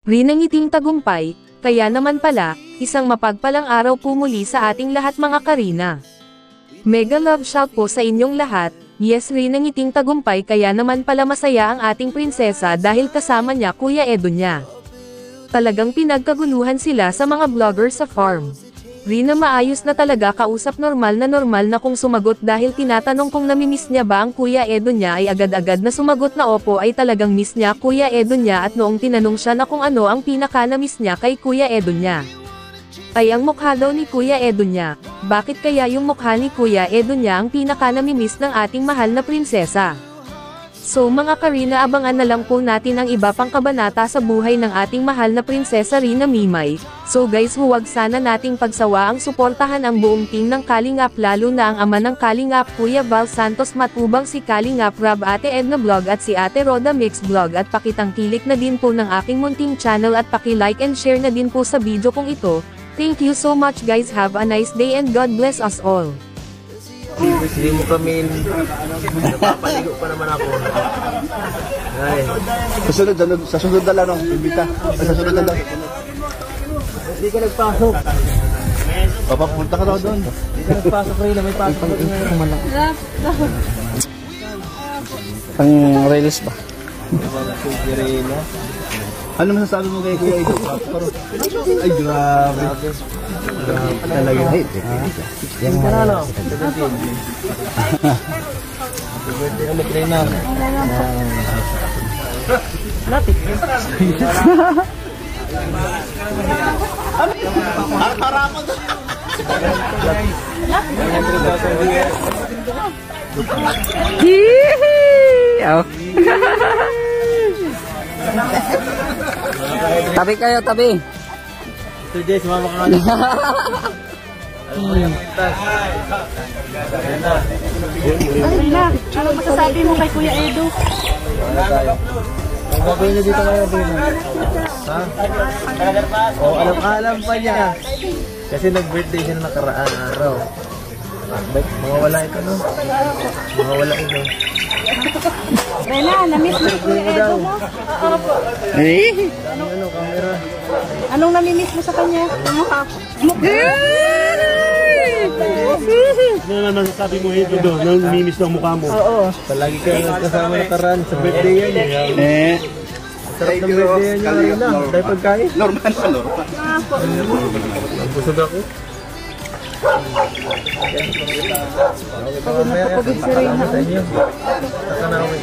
Rinangiting tagumpay, kaya naman pala, isang mapagpalang araw po muli sa ating lahat mga Karina. Mega love shout po sa inyong lahat. Yes, rinangiting tagumpay, kaya naman pala masaya ang ating prinsesa dahil kasama niya Kuya Edo niya. Talagang pinagkaguluhan sila sa mga vlogger sa farm. Rina, maayos na talaga, kausap, normal na kung sumagot dahil tinatanong kung namimiss niya ba ang Kuya Edo niya ay agad-agad na sumagot na opo, ay talagang miss niya Kuya Edo niya. At noong tinanong siya na kung ano ang pinaka-namiss niya kay Kuya Edo niya, ay ang mukha daw ni Kuya Edo niya. Bakit kaya yung mukha ni Kuya Edo niya ang pinaka-namimiss ng ating mahal na prinsesa? So mga Karina, abangan na lang po natin ang iba pang kabanata sa buhay ng ating mahal na prinsesa Rina Mimay. So guys, huwag sana nating pagsawa ang suportahan ang buong team ng Kalingap, lalo na ang ama ng Kalingap Kuya Val Santos Matubang, si Kalingap Rab, Ate Edna Vlog at si Ate Roda Mix Vlog, at pakitangkilik na din po ng aking munting channel at paki-like and share na din po sa video kong ito. Thank you so much guys, have a nice day and God bless us all. Hindi mo kami, napapaligo pa naman ako. Ay. Sa sunod na lang, imbita. Sa sunod na lang. Hindi ka nagpasok. Papapunta ka daw doon. Hindi ka nagpasok rin, may pasok pa rin ngayon. Ang release ba? Ano masasabi mo kay Kuya Edo? Ay, grabe. Grabe talaga. Yan ka na, no? 17. Birthday ka mag-train na. Natik. Harap ako. Tabi kayo, tabi. Ito, Jay, sumama ka nga. Karina, ano masasabi mo kay Kuya Edo? Ang gagawin niya dito ngayon, Dina. Ha? O, alam pa niya. Kasi nag-birthday siya na nakaraan araw. Mawawala ito, no? Mawawala ito. Rena, namiss mo si Kuya Edo mo? Ano, camera? Anong namimiss mo sa kanya? Mukha ko. Ano naman masasabi mo, Edo, nang namimiss ng mukha mo? Oo. Palagi kayo kasama nakaraan sa birthday yan. Sarap ng birthday yan yung Rina. Dahil pagkain. Normal pa, normal. Busog ako. Pagod na kapagod si Rina. Sa inyo. Saka na ako.